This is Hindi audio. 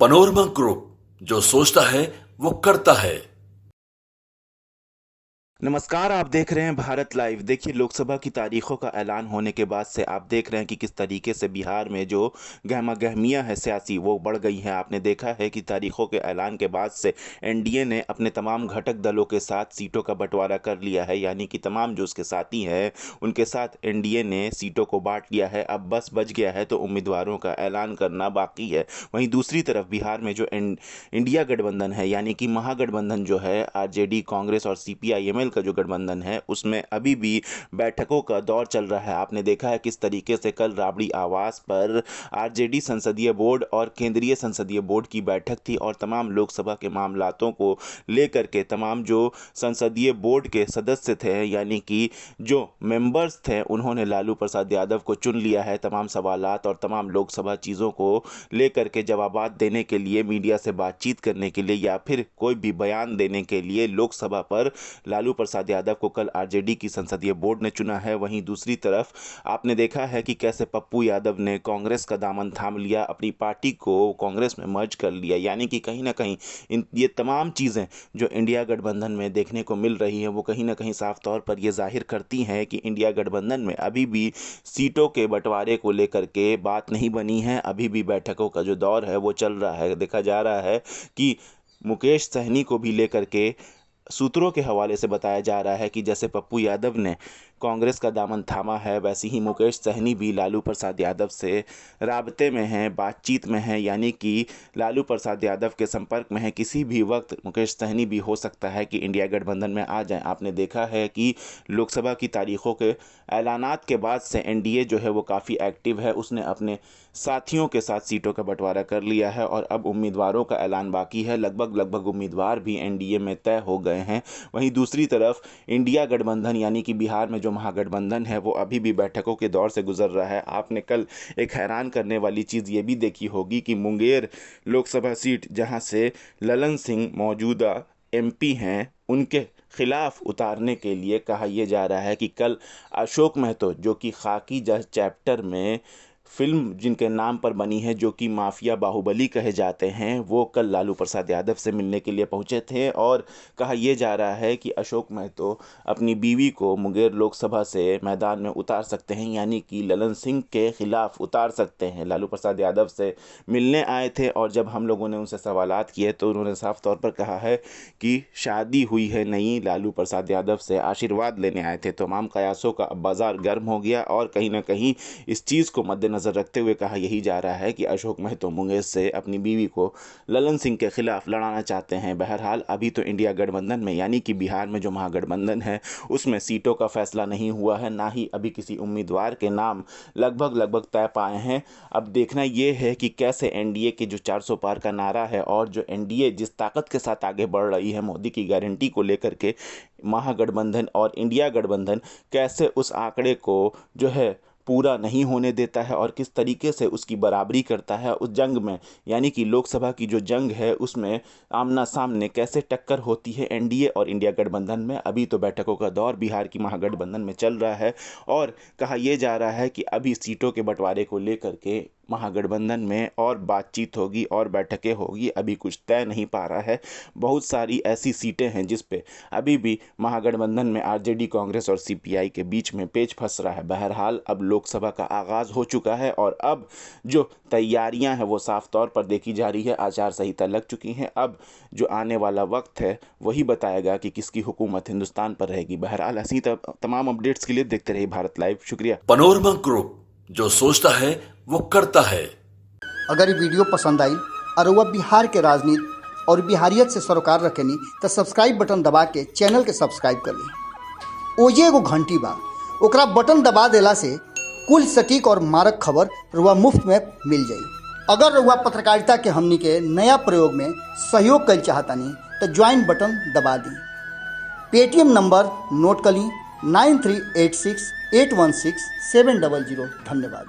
पनोरमा ग्रुप, जो सोचता है वो करता है। नमस्कार, आप देख रहे हैं भारत लाइव। देखिए, लोकसभा की तारीखों का ऐलान होने के बाद से आप देख रहे हैं कि किस तरीके से बिहार में जो गहमा गहमियाँ है सियासी वो बढ़ गई हैं। आपने देखा है कि तारीखों के ऐलान के बाद से एनडीए ने अपने तमाम घटक दलों के साथ सीटों का बंटवारा कर लिया है, यानी कि तमाम जो उसके साथी हैं उनके साथ एनडीए ने सीटों को बांट लिया है। अब बस बच गया है तो उम्मीदवारों का ऐलान करना बाकी है। वहीं दूसरी तरफ बिहार में जो इंडिया गठबंधन है, यानी कि महागठबंधन जो है, आरजेडी, कांग्रेस और सीपीआईएमएल का जो गठबंधन है, उसमें अभी भी बैठकों का दौर चल रहा है। आपने देखा है किस तरीके से कल राबड़ी आवास पर आरजेडी संसदीय बोर्ड और केंद्रीय संसदीय बोर्ड की बैठक थी और तमाम लोकसभा के मामलातों को लेकर के तमाम जो संसदीय बोर्ड के सदस्य थे, यानी कि जो मेंबर्स थे, उन्होंने लालू प्रसाद यादव को चुन लिया है। तमाम सवालात और तमाम लोकसभा चीज़ों को लेकर के जवाबात देने के लिए, मीडिया से बातचीत करने के लिए या फिर कोई भी बयान देने के लिए लोकसभा पर लालू प्रसाद यादव को कल आरजेडी की संसदीय बोर्ड ने चुना है। वहीं दूसरी तरफ आपने देखा है कि कैसे पप्पू यादव ने कांग्रेस का दामन थाम लिया, अपनी पार्टी को कांग्रेस में मर्ज कर लिया। यानी कि कहीं ना कहीं ये तमाम चीज़ें जो इंडिया गठबंधन में देखने को मिल रही हैं वो कहीं ना कहीं साफ तौर पर ये जाहिर करती हैं कि इंडिया गठबंधन में अभी भी सीटों के बंटवारे को लेकर के बात नहीं बनी है। अभी भी बैठकों का जो दौर है वो चल रहा है। देखा जा रहा है कि मुकेश सहनी को भी लेकर के सूत्रों के हवाले से बताया जा रहा है कि जैसे पप्पू यादव ने कांग्रेस का दामन थामा है, वैसे ही मुकेश सहनी भी लालू प्रसाद यादव से राबते में हैं, बातचीत में हैं, यानी कि लालू प्रसाद यादव के संपर्क में है। किसी भी वक्त मुकेश सहनी भी हो सकता है कि इंडिया गठबंधन में आ जाए। आपने देखा है कि लोकसभा की तारीखों के ऐलानात के बाद से एनडीए जो है वो काफ़ी एक्टिव है। उसने अपने साथियों के साथ सीटों का बंटवारा कर लिया है और अब उम्मीदवारों का ऐलान बाकी है। लगभग उम्मीदवार भी एनडीए में तय हो गए हैं। वहीं दूसरी तरफ इंडिया गठबंधन, यानी कि बिहार में जो महागठबंधन है, वो अभी भी बैठकों के दौर से गुजर रहा है। आपने कल एक हैरान करने वाली चीज़ ये भी देखी होगी कि मुंगेर लोकसभा सीट, जहां से ललन सिंह मौजूदा एमपी हैं, उनके खिलाफ उतारने के लिए कहा यह जा रहा है कि कल अशोक महतो, जो कि खाकी जज चैप्टर में फिल्म जिनके नाम पर बनी है, जो कि माफिया बाहुबली कहे जाते हैं, वो कल लालू प्रसाद यादव से मिलने के लिए पहुंचे थे और कहा यह जा रहा है कि अशोक महतो अपनी बीवी को मुंगेर लोकसभा से मैदान में उतार सकते हैं, यानी कि ललन सिंह के खिलाफ उतार सकते हैं। लालू प्रसाद यादव से मिलने आए थे और जब हम लोगों ने उनसे सवालात किए तो उन्होंने साफ तौर पर कहा है कि शादी हुई है नहीं, लालू प्रसाद यादव से आशीर्वाद लेने आए थे। तमाम कयासों का अब बाजार गर्म हो गया और कहीं ना कहीं इस चीज़ को मद्देनजर रखते हुए कहा यही जा रहा है कि अशोक महतो मुंगेर से अपनी बीवी को ललन सिंह के खिलाफ लड़ाना चाहते हैं। बहरहाल अभी तो इंडिया गठबंधन में, यानी कि बिहार में जो महागठबंधन है, उसमें सीटों का फैसला नहीं हुआ है, ना ही अभी किसी उम्मीदवार के नाम लगभग तय पाए हैं। अब देखना यह है कि कैसे एनडीए के जो 400 पार का नारा है और जो एनडीए जिस ताकत के साथ आगे बढ़ रही है मोदी की गारंटी को लेकर के, महागठबंधन और इंडिया गठबंधन कैसे उस आंकड़े को जो है पूरा नहीं होने देता है और किस तरीके से उसकी बराबरी करता है उस जंग में, यानी कि लोकसभा की जो जंग है उसमें आमना सामने कैसे टक्कर होती है एनडीए और इंडिया गठबंधन में। अभी तो बैठकों का दौर बिहार की महागठबंधन में चल रहा है और कहा यह जा रहा है कि अभी सीटों के बंटवारे को लेकर के महागठबंधन में और बातचीत होगी और बैठकें होगी, अभी कुछ तय नहीं पा रहा है। बहुत सारी ऐसी सीटें हैं जिस पे अभी भी महागठबंधन में आरजेडी, कांग्रेस और सीपीआई के बीच में पेच फंस रहा है। बहरहाल अब लोकसभा का आगाज़ हो चुका है और अब जो तैयारियां हैं वो साफ तौर पर देखी जा रही है। आचार संहिता लग चुकी हैं। अब जो आने वाला वक्त है वही बताएगा कि किसकी हुकूमत हिंदुस्तान पर रहेगी। बहरहाल ऐसी तमाम अपडेट्स के लिए देखते रहिए भारत लाइव। शुक्रिया। पनोरमा ग्रुप, जो सोचता है वो करता है। अगर ये वीडियो पसंद आई और वह बिहार के राजनीति और बिहारियत से सरोकार रखेनी तो सब्सक्राइब बटन दबा के चैनल के सब्सक्राइब कर ली। ओजे एगो घंटी बा, ओकरा बटन दबा देला से कुल सटीक और मारक खबर रुआ मुफ्त में मिल जाई। अगर रुआ पत्रकारिता के हमनी के नया प्रयोग में सहयोग कर चाहतानी तो ज्वाइन बटन दबा दी। पेटीएम नंबर नोट कर ली 9386816700। धन्यवाद।